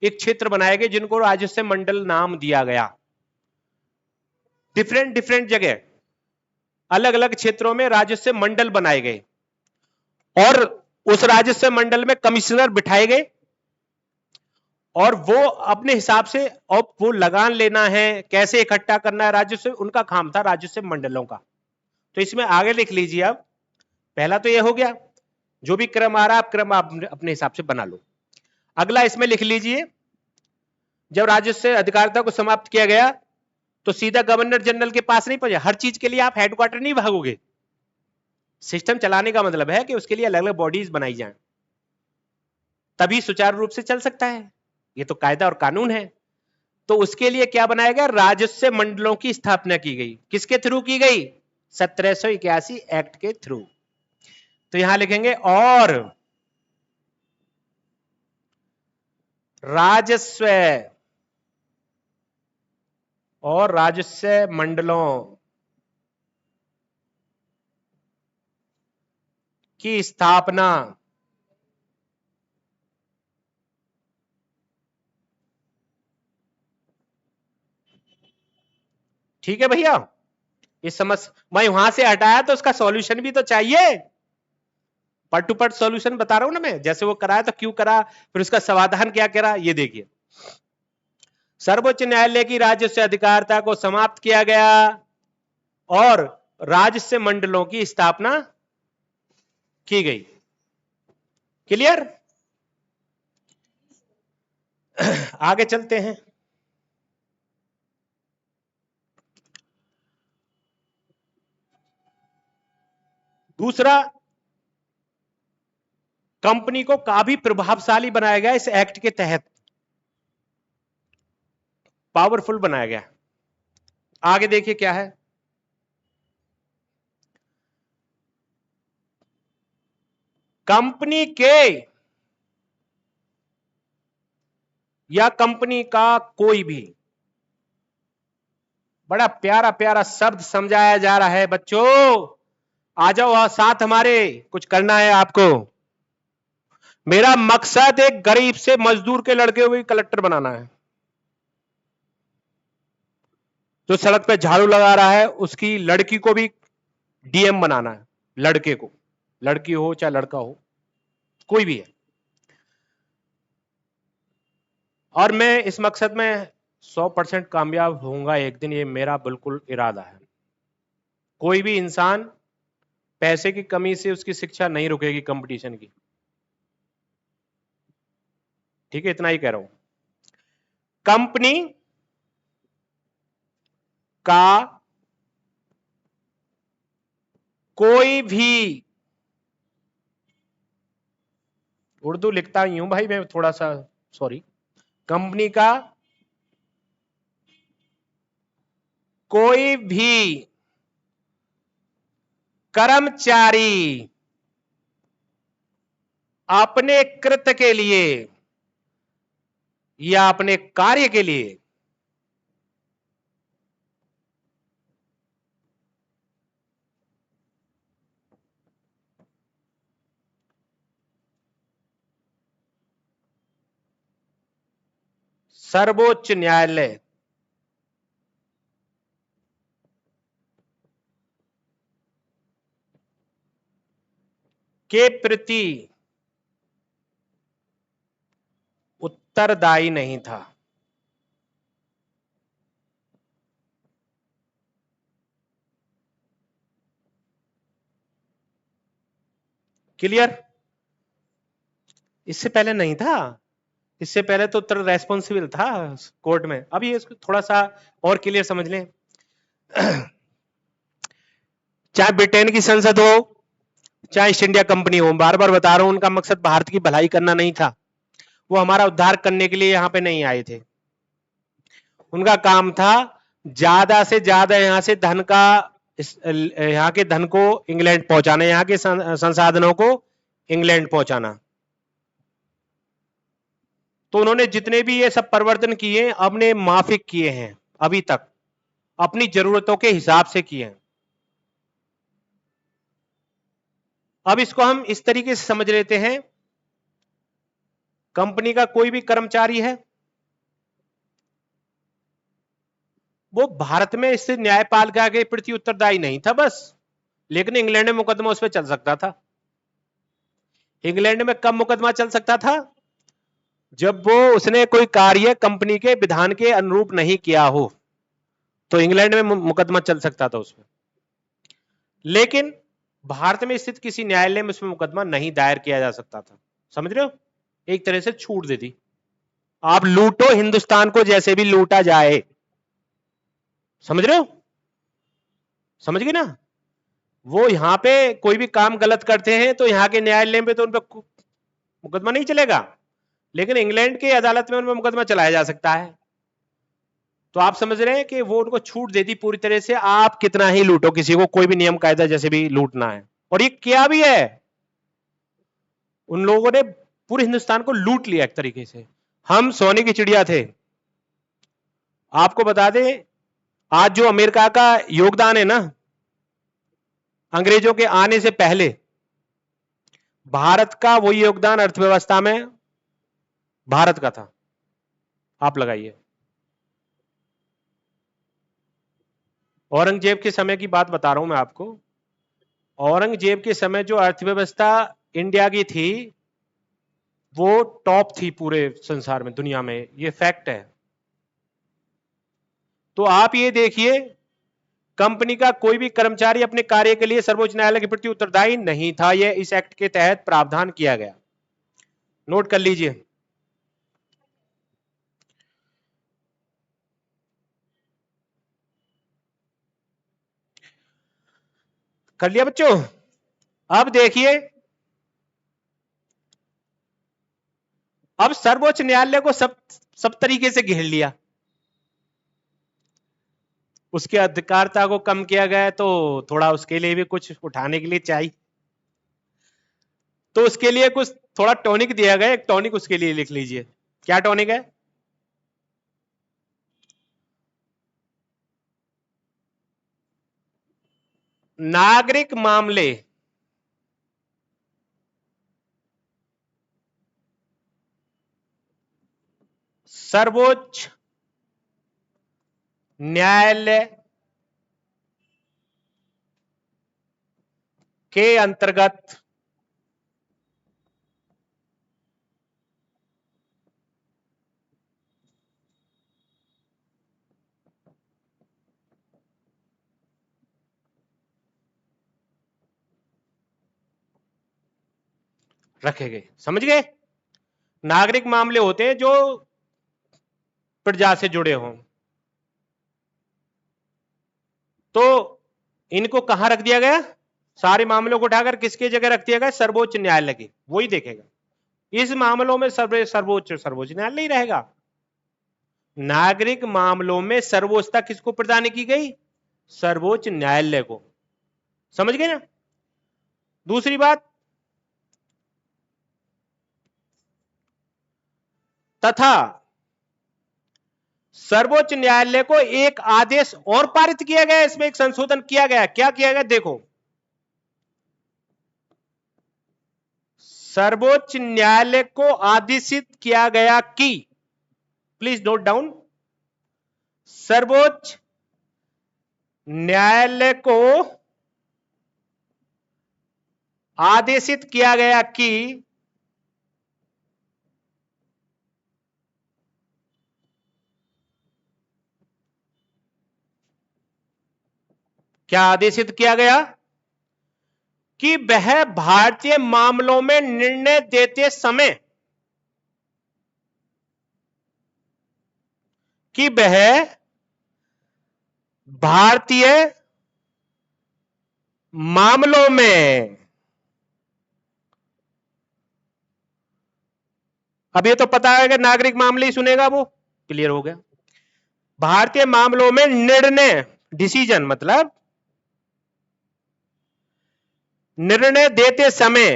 एक क्षेत्र बनाए गए जिनको राजस्व मंडल नाम दिया गया। डिफरेंट डिफरेंट जगह अलग अलग क्षेत्रों में राजस्व मंडल बनाए गए, और उस राजस्व मंडल में कमिश्नर बिठाए गए, और वो अपने हिसाब से, और वो लगान लेना है, कैसे इकट्ठा करना है राजस्व, उनका काम था राजस्व मंडलों का। तो इसमें आगे लिख लीजिए। अब पहला तो ये हो गया, जो भी क्रम आ रहा है क्रम आप अपने हिसाब से बना लो। अगला इसमें लिख लीजिए, जब राजस्व अधिकारता को समाप्त किया गया तो सीधा गवर्नर जनरल के पास नहीं पहुंचे। हर चीज के लिए आप हेडक्वार्टर नहीं भागोगे, सिस्टम चलाने का मतलब है कि उसके लिए अलग अलग बॉडीज बनाई जाए, तभी सुचारू रूप से चल सकता है। ये तो कायदा और कानून है। तो उसके लिए क्या बनाया गया? राजस्व मंडलों की स्थापना की गई। किसके थ्रू की गई? 1781 एक्ट के थ्रू। तो यहां लिखेंगे और राजस्व मंडलों की स्थापना ठीक है भैया। इस समझ मैं वहां से हटाया तो उसका सॉल्यूशन भी तो चाहिए। पट टू पट सॉल्यूशन बता रहा हूं ना मैं, जैसे वो कराया तो क्यों करा, फिर उसका समाधान क्या करा, ये देखिए। सर्वोच्च न्यायालय की राजस्व अधिकारिता को समाप्त किया गया और राजस्व मंडलों की स्थापना की गई। क्लियर? आगे चलते हैं। दूसरा, कंपनी को काफी प्रभावशाली बनाया गया इस एक्ट के तहत, पावरफुल बनाया गया। आगे देखिए क्या है। कंपनी के या कंपनी का कोई भी, बड़ा प्यारा प्यारा शब्द समझाया जा रहा है बच्चों, आ जाओ साथ हमारे, कुछ करना है आपको। मेरा मकसद एक गरीब से मजदूर के लड़के हुए कलेक्टर बनाना है। जो सड़क पे झाड़ू लगा रहा है उसकी लड़की को भी डीएम बनाना है, लड़के को, लड़की हो चाहे लड़का हो, कोई भी है। और मैं इस मकसद में 100% कामयाब होऊंगा एक दिन, ये मेरा बिल्कुल इरादा है। कोई भी इंसान पैसे की कमी से उसकी शिक्षा नहीं रुकेगी कंपटीशन की। ठीक है, इतना ही कह रहा हूं। कंपनी का कोई भी, उर्दू लिखता ही हूं भाई मैं थोड़ा सा, सॉरी। कंपनी का कोई भी कर्मचारी अपने कृत्य के लिए या अपने कार्य के लिए सर्वोच्च न्यायालय के प्रति उत्तरदायी नहीं था। क्लियर? इससे पहले नहीं था, इससे पहले तो उत्तर रेस्पॉन्सिबल था कोर्ट में। अब ये इसको थोड़ा सा और क्लियर समझ लें। चाहे ब्रिटेन की संसद हो चाहे ईस्ट इंडिया कंपनी हो, बार बार बता रहा हूं, उनका मकसद भारत की भलाई करना नहीं था। वो हमारा उद्धार करने के लिए यहां पे नहीं आए थे। उनका काम था ज्यादा से ज्यादा यहां से धन का, यहां के धन को इंग्लैंड पहुंचाना, यहां के संसाधनों को इंग्लैंड पहुंचाना। तो उन्होंने जितने भी ये सब परिवर्तन किए अपने माफिक किए हैं, अभी तक अपनी जरूरतों के हिसाब से किए हैं। अब इसको हम इस तरीके से समझ लेते हैं, कंपनी का कोई भी कर्मचारी है, वो भारत में इस न्यायपाल के आगे प्रति उत्तरदायी नहीं था बस, लेकिन इंग्लैंड में मुकदमा उस पर चल सकता था। इंग्लैंड में कब मुकदमा चल सकता था? जब वो उसने कोई कार्य कंपनी के विधान के अनुरूप नहीं किया हो, तो इंग्लैंड में मुकदमा चल सकता था उसमें। लेकिन भारत में स्थित किसी न्यायालय में उसमें मुकदमा नहीं दायर किया जा सकता था। समझ रहे हो? एक तरह से छूट दे दी, आप लूटो हिंदुस्तान को जैसे भी लूटा जाए। समझ रहे हो? समझ गए ना? वो यहां पे कोई भी काम गलत करते हैं तो यहां के न्यायालय में तो उन पर मुकदमा नहीं चलेगा। लेकिन इंग्लैंड की अदालत में उनमें मुकदमा चलाया जा सकता है। तो आप समझ रहे हैं कि वो उनको छूट देती पूरी तरह से, आप कितना ही लूटो किसी को, कोई भी नियम कायदा जैसे भी लूटना है। और ये किया भी है, उन लोगों ने पूरे हिंदुस्तान को लूट लिया एक तरीके से। हम सोने की चिड़िया थे। आपको बता दें, आज जो अमेरिका का योगदान है ना, अंग्रेजों के आने से पहले भारत का वही योगदान अर्थव्यवस्था में भारत का था। आप लगाइए, औरंगजेब के समय की बात बता रहा हूं मैं आपको। औरंगजेब के समय जो अर्थव्यवस्था इंडिया की थी वो टॉप थी पूरे संसार में, दुनिया में, ये फैक्ट है। तो आप ये देखिए, कंपनी का कोई भी कर्मचारी अपने कार्य के लिए सर्वोच्च न्यायालय के प्रति उत्तरदायी नहीं था। यह इस एक्ट के तहत प्रावधान किया गया। नोट कर लीजिए। कर लिया बच्चों? अब देखिए, अब सर्वोच्च न्यायालय को सब तरीके से घेर लिया। उसकी अधिकारता को कम किया गया, तो थोड़ा उसके लिए भी कुछ उठाने के लिए चाहिए, तो उसके लिए कुछ थोड़ा टॉनिक दिया गया। एक टॉनिक उसके लिए लिख लीजिए। क्या टॉनिक है? नागरिक मामले सर्वोच्च न्यायालय के अंतर्गत रखे गए। समझ गए? नागरिक मामले होते हैं जो प्रजा से जुड़े हों। तो इनको कहां रख दिया गया? सारे मामलों को उठाकर किसकी जगह रख दिया गया? सर्वोच्च न्यायालय की। वही देखेगा इस मामलों में सर्वोच्च न्यायालय ही रहेगा। नागरिक मामलों में सर्वोच्चता किसको प्रदान की गई? सर्वोच्च न्यायालय को। समझ गए ना? दूसरी बात, तथा सर्वोच्च न्यायालय को एक आदेश और पारित किया गया। इसमें एक संशोधन किया गया। क्या किया गया? देखो, सर्वोच्च न्यायालय को आदेशित किया गया कि, प्लीज नोट डाउन, सर्वोच्च न्यायालय को आदेशित किया गया कि क्या आदेशित किया गया? कि वह भारतीय मामलों में निर्णय देते समय, कि वह भारतीय मामलों में, अब ये तो पता है कि नागरिक मामले ही सुनेगा वो, क्लियर हो गया। भारतीय मामलों में निर्णय, डिसीजन मतलब निर्णय देते समय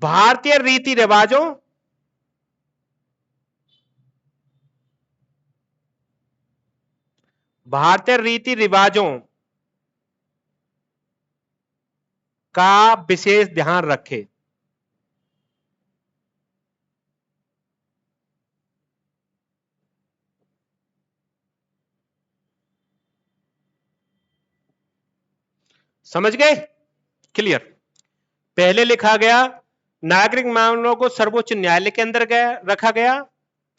भारतीय रीति रिवाजों, भारतीय रीति रिवाजों का विशेष ध्यान रखे। समझ गए? क्लियर। पहले लिखा गया नागरिक मामलों को सर्वोच्च न्यायालय के अंदर रखा गया,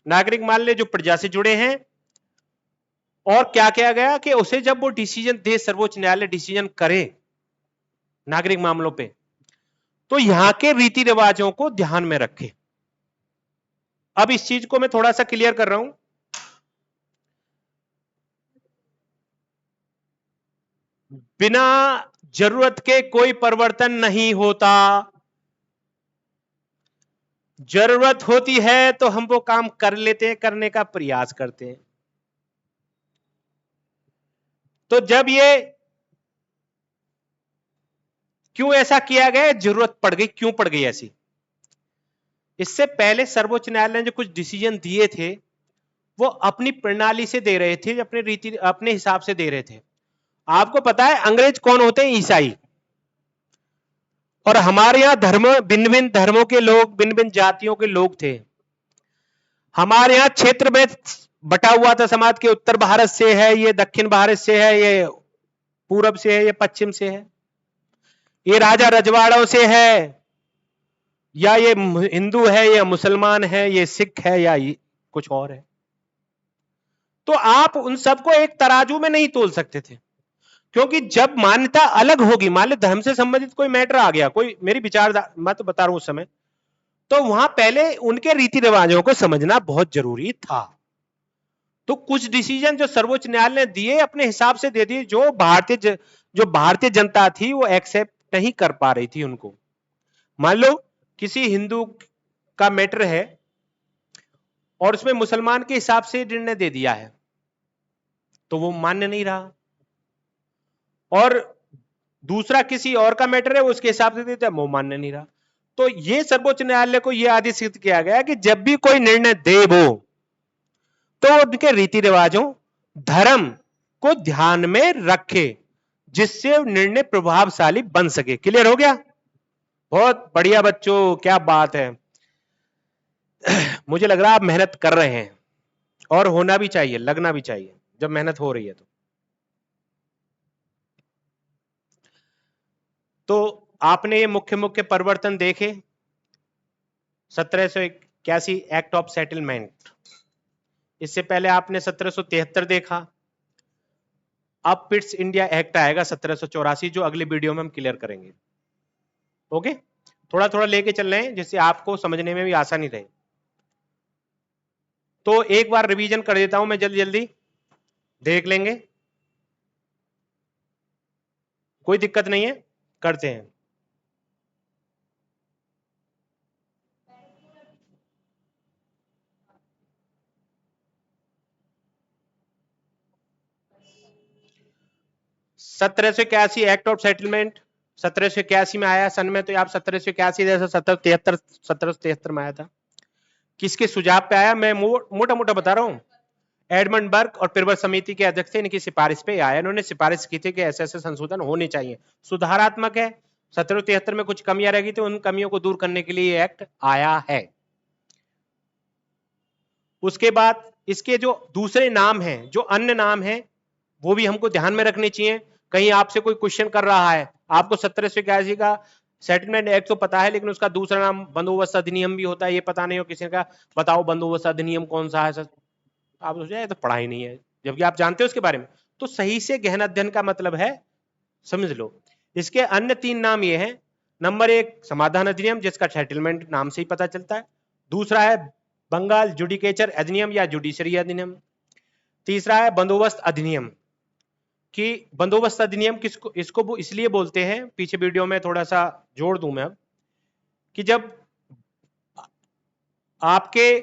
नागरिक मामले जो प्रजा से जुड़े हैं। और क्या किया गया कि उसे जब वो डिसीजन दे, सर्वोच्च न्यायालय डिसीजन करे नागरिक मामलों पे, तो यहां के रीति रिवाजों को ध्यान में रखे। अब इस चीज को मैं थोड़ा सा क्लियर कर रहा हूं। बिना जरूरत के कोई परिवर्तन नहीं होता। जरूरत होती है तो हम वो काम कर लेते हैं, करने का प्रयास करते हैं। तो जब ये क्यों ऐसा किया गया, जरूरत पड़ गई, क्यों पड़ गई ऐसी? इससे पहले सर्वोच्च न्यायालय ने जो कुछ डिसीजन दिए थे वो अपनी प्रणाली से दे रहे थे, अपने रीति अपने हिसाब से दे रहे थे। आपको पता है अंग्रेज कौन होते हैं? ईसाई। और हमारे यहां धर्म, भिन्न भिन्न धर्मों के लोग, भिन्न भिन्न जातियों के लोग थे। हमारे यहां क्षेत्र में बटा हुआ था समाज के, उत्तर भारत से है, ये दक्षिण भारत से है, ये पूरब से है, ये पश्चिम से है, ये राजा रजवाड़ों से है, या ये हिंदू है, या मुसलमान है, ये सिख है, या ये कुछ और है। तो आप उन सबको एक तराजू में नहीं तोल सकते थे, क्योंकि जब मान्यता अलग होगी, मान लो धर्म से संबंधित कोई मैटर आ गया, कोई मेरी विचार मैं तो बता रहा हूं उस समय, तो वहां पहले उनके रीति रिवाजों को समझना बहुत जरूरी था। तो कुछ डिसीजन जो सर्वोच्च न्यायालय ने दिए अपने हिसाब से दे दिए, जो भारतीय जनता थी वो एक्सेप्ट नहीं कर पा रही थी उनको। मान लो किसी हिंदू का मैटर है और उसमें मुसलमान के हिसाब से निर्णय दे दिया है, तो वो मान्य नहीं रहा। और दूसरा किसी और का मैटर है, उसके हिसाब से देता है, वो मान्य नहीं रहा। तो ये सर्वोच्च न्यायालय को यह आदेश सिद्ध किया गया कि जब भी कोई निर्णय दे वो, तो उनके रीति रिवाजों, धर्म को ध्यान में रखे, जिससे निर्णय प्रभावशाली बन सके। क्लियर हो गया? बहुत बढ़िया बच्चों, क्या बात है। मुझे लग रहा है आप मेहनत कर रहे हैं, और होना भी चाहिए, लगना भी चाहिए जब मेहनत हो रही है। तो आपने ये मुख्य मुख्य परिवर्तन देखे। 1781 एक्ट ऑफ सेटलमेंट, इससे पहले आपने 1773 देखा। अब पिट्स इंडिया एक्ट आएगा 1784, जो अगले वीडियो में हम क्लियर करेंगे। ओके, थोड़ा थोड़ा लेके चल रहे हैं जिससे आपको समझने में भी आसानी रहे। तो एक बार रिवीजन कर देता हूं मैं, जल्दी जल्दी देख लेंगे, कोई दिक्कत नहीं है, करते हैं। सत्रह सौ इक्यासी एक्ट ऑफ सेटलमेंट 1781 में आया सन में, तो आप 1781 जैसा 1773 में आया था। किसके सुझाव पे आया? मैं मोटा मोटा बता रहा हूं। एडमंड बर्ग और पिरबर समिति के अध्यक्ष थे, इनकी सिफारिश पे आया। इन्होंने सिफारिश की थी कि ऐसे ऐसे संशोधन होने चाहिए, सुधारात्मक है। 1773 में कुछ कमियां रह गई थी, उन कमियों को दूर करने के लिए एक्ट आया है। उसके बाद इसके जो दूसरे नाम हैं, जो अन्य नाम हैं, वो भी हमको ध्यान में रखने चाहिए। कहीं आपसे कोई क्वेश्चन कर रहा है, आपको 1781 का सेटलमेंट एक्ट तो पता है, लेकिन उसका दूसरा नाम बंदोबस्त अधिनियम भी होता है, ये पता नहीं हो किसी का, बताओ बंदोबस्त अधिनियम कौन सा है। आप सोचे तो पढ़ा ही नहीं है, जबकि आप जानते हो उसके बारे में। तो सही से गहन अध्ययन का मतलब है, समझ लो। इसके अन्य तीन नाम ये हैं। नंबर 1 समाधान अधिनियम, जिसका सेटलमेंट नाम से ही पता चलता है। दूसरा है बंगाल जुडिकेचर अधिनियम या जुडिशरी अधिनियम। तीसरा है बंदोबस्त अधिनियम। कि बंदोबस्त अधिनियम किसको, इसको इसलिए बोलते हैं, पीछे वीडियो में थोड़ा सा जोड़ दूं मैं अब, कि जब आपके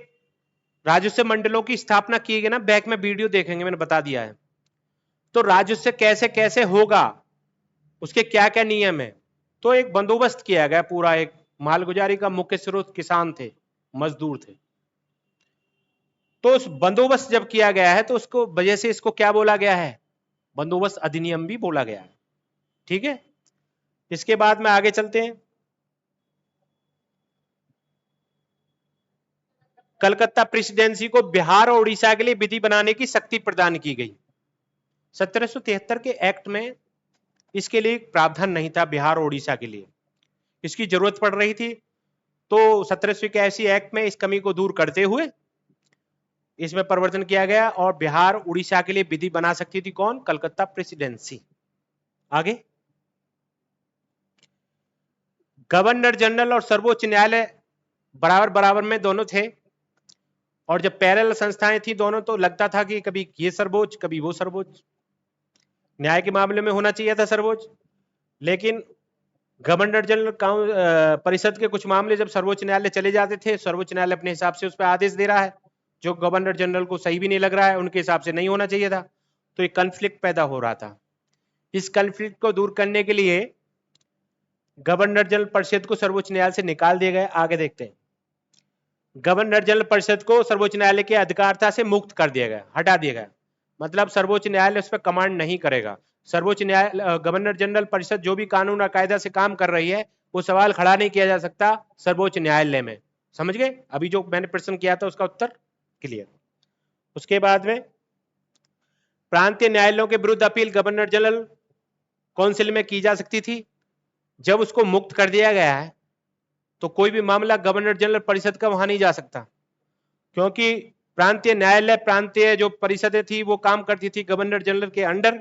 राजस्व मंडलों की स्थापना की गई ना, बैक में वीडियो देखेंगे, मैंने बता दिया है। तो राजस्व कैसे कैसे होगा, उसके क्या क्या नियम है, तो एक बंदोबस्त किया गया पूरा। एक मालगुजारी का मुख्य स्रोत किसान थे, मजदूर थे। तो उस बंदोबस्त जब किया गया है, तो उसको वजह से इसको क्या बोला गया है? बंदोबस्त अधिनियम भी बोला गया है। ठीक है, इसके बाद में आगे चलते हैं। कलकत्ता प्रेसिडेंसी को बिहार और उड़ीसा के लिए विधि बनाने की शक्ति प्रदान की गई। 1773 के एक्ट में इसके लिए प्रावधान नहीं था बिहार और उड़ीसा के लिए, इसकी जरूरत पड़ रही थी। तो 1781 एक्ट में इस कमी को दूर करते हुए इसमें परिवर्तन किया गया, और बिहार उड़ीसा के लिए विधि बना सकती थी कौन? कलकत्ता प्रेसिडेंसी। आगे, गवर्नर जनरल और सर्वोच्च न्यायालय बराबर बराबर में दोनों थे। और जब पैरेलल संस्थाएं थी दोनों, तो लगता था कि कभी ये सर्वोच्च, कभी वो सर्वोच्च। न्याय के मामले में होना चाहिए था सर्वोच्च, लेकिन गवर्नर जनरल परिषद के कुछ मामले जब सर्वोच्च न्यायालय चले जाते थे, सर्वोच्च न्यायालय अपने हिसाब से उस पर आदेश दे रहा है, जो गवर्नर जनरल को सही भी नहीं लग रहा है, उनके हिसाब से नहीं होना चाहिए था, तो एक कन्फ्लिक्ट पैदा हो रहा था। इस कन्फ्लिक्ट को दूर करने के लिए गवर्नर जनरल परिषद को सर्वोच्च न्यायालय से निकाल दिया गया। आगे देखते हैं। गवर्नर जनरल परिषद को सर्वोच्च न्यायालय की अधिकारता से मुक्त कर दिया गया, हटा दिया गया। मतलब सर्वोच्च न्यायालय उस पर कमांड नहीं करेगा। सर्वोच्च न्यायालय गवर्नर जनरल परिषद जो भी कानून और कायदा से काम कर रही है, वो सवाल खड़ा नहीं किया जा सकता सर्वोच्च न्यायालय में। समझ गए? अभी जो मैंने प्रश्न किया था उसका उत्तर क्लियर। उसके बाद में प्रांतीय न्यायालयों के विरुद्ध अपील गवर्नर जनरल काउंसिल में की जा सकती थी। जब उसको मुक्त कर दिया गया है तो कोई भी मामला गवर्नर जनरल परिषद का वहां नहीं जा सकता, क्योंकि प्रांतीय न्यायालय, प्रांतीय जो परिषदें थी वो काम करती थी गवर्नर जनरल के अंडर,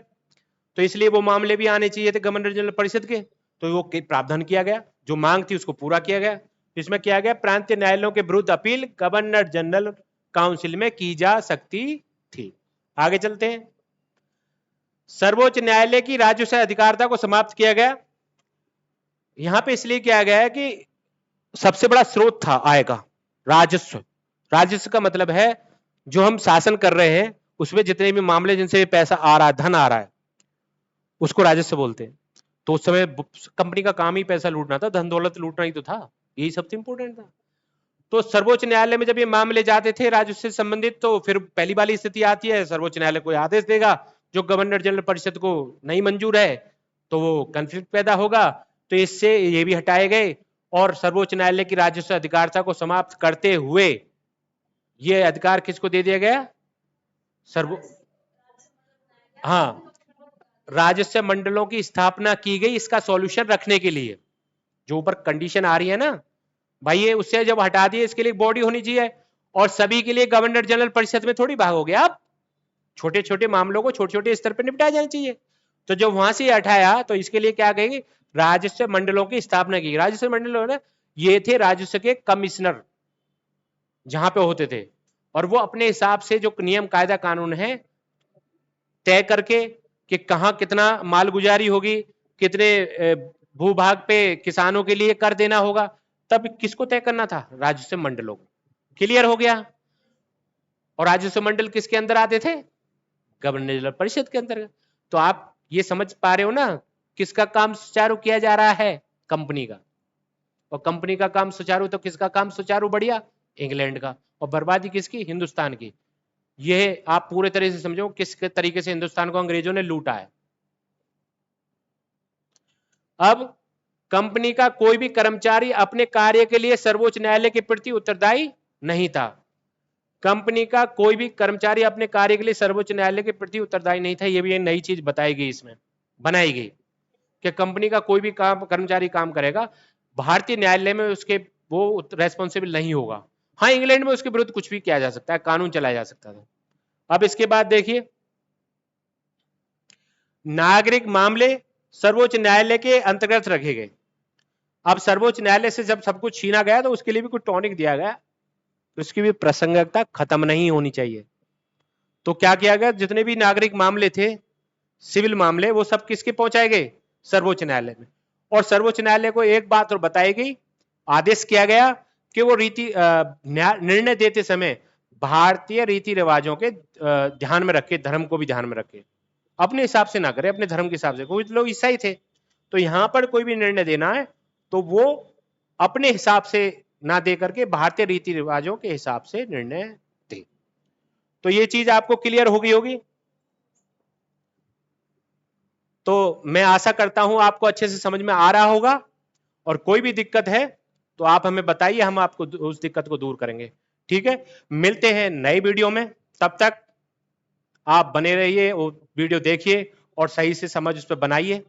तो इसलिए वो मामले भी आने चाहिए थे गवर्नर जनरल परिषद के। तो वो प्रावधान किया गया, जो मांग थी उसको पूरा किया गया। इसमें किया गया प्रांतीय न्यायालयों के विरुद्ध अपील गवर्नर जनरल काउंसिल में की जा सकती थी। आगे चलते हैं। सर्वोच्च न्यायालय की राजस्व अधिकारिता को समाप्त किया गया। यहां पे इसलिए किया गया है कि सबसे बड़ा स्रोत था आय का राजस्व। राजस्व का मतलब है जो हम शासन कर रहे हैं उसमें जितने भी मामले जिनसे पैसा आ रहा है, धन आ रहा है, उसको राजस्व बोलते हैं। तो उस समय कंपनी का काम ही पैसा लूटना था, धन दौलत लूटना ही तो था, यही सबसे इंपॉर्टेंट था। तो सर्वोच्च न्यायालय में जब ये मामले जाते थे राजस्व से संबंधित, तो फिर पहली वाली स्थिति आती है, सर्वोच्च न्यायालय कोई आदेश देगा जो गवर्नर जनरल परिषद को नहीं मंजूर है, तो वो कंफ्लिक्ट पैदा होगा। तो इससे ये भी हटाए गए और सर्वोच्च न्यायालय की राजस्व अधिकारिता को समाप्त करते हुए ये अधिकार किसको दे दिया गया? हाँ, राजस्व मंडलों की स्थापना की गई इसका सॉल्यूशन रखने के लिए। जो ऊपर कंडीशन आ रही है ना भाई, ये उससे जब हटा दिए, इसके लिए बॉडी होनी चाहिए और सभी के लिए गवर्नर जनरल परिषद में थोड़ी भाग हो गया। आप छोटे छोटे मामलों को छोटे छोटे स्तर पर निपटाया जाना चाहिए। तो जब वहां से हटाया तो इसके लिए क्या कहेंगे? राजस्व मंडलों की स्थापना की। राजस्व मंडल ना, ये थे राजस्व के कमिश्नर जहां पे होते थे, और वो अपने हिसाब से जो नियम कायदा कानून है तय करके कि कहां कितना मालगुजारी होगी, कितने भूभाग पे किसानों के लिए कर देना होगा, तब किसको तय करना था? राजस्व मंडलों को। क्लियर हो गया? और राजस्व मंडल किसके अंदर आते थे? गवर्नर जनरल परिषद के अंतर्गत। तो आप ये समझ पा रहे हो ना किसका काम सुचारू किया जा रहा है? कंपनी का। और कंपनी का काम सुचारू तो किसका काम सुचारू? बढ़िया, इंग्लैंड का। और बर्बादी किसकी? हिंदुस्तान की। यह आप पूरे तरह से समझो किस तरीके से हिंदुस्तान को अंग्रेजों ने लूटा है। अब कंपनी का कोई भी कर्मचारी अपने कार्य के लिए सर्वोच्च न्यायालय के प्रति उत्तरदायी नहीं था। कंपनी का कोई भी कर्मचारी अपने कार्य के लिए सर्वोच्च न्यायालय के प्रति उत्तरदायी नहीं था। यह भी एक नई चीज बताई गई, इसमें बनाई गई कि कंपनी का कोई भी काम कर्मचारी काम करेगा, भारतीय न्यायालय में उसके वो रेस्पॉन्सिबल नहीं होगा। हाँ, इंग्लैंड में उसके विरुद्ध कुछ भी किया जा सकता है, कानून चलाया जा सकता था। अब इसके बाद देखिए, नागरिक मामले सर्वोच्च न्यायालय के अंतर्गत रखे गए। अब सर्वोच्च न्यायालय से जब सब कुछ छीना गया तो उसके लिए भी कुछ टॉनिक दिया गया, तो उसकी भी प्रासंगिकता खत्म नहीं होनी चाहिए। तो क्या किया गया? जितने भी नागरिक मामले थे, सिविल मामले, वो सब किसके पहुंचाए गए? सर्वोच्च न्यायालय में। और सर्वोच्च न्यायालय को एक बात और बताई गई, आदेश किया गया कि वो निर्णय देते समय भारतीय रीति रिवाजों के ध्यान में रखे, धर्म को भी ध्यान में रखे, अपने हिसाब से ना करे, अपने धर्म के हिसाब से। कुछ लोग ईसाई थे, तो यहां पर कोई भी निर्णय देना है तो वो अपने हिसाब से ना दे करके भारतीय रीति रिवाजों के हिसाब से निर्णय दे। तो ये चीज आपको क्लियर हो गई होगी। तो मैं आशा करता हूं आपको अच्छे से समझ में आ रहा होगा, और कोई भी दिक्कत है तो आप हमें बताइए, हम आपको उस दिक्कत को दूर करेंगे। ठीक है, मिलते हैं नई वीडियो में। तब तक आप बने रहिए, वो वीडियो देखिए और सही से समझ उस पर बनाइए।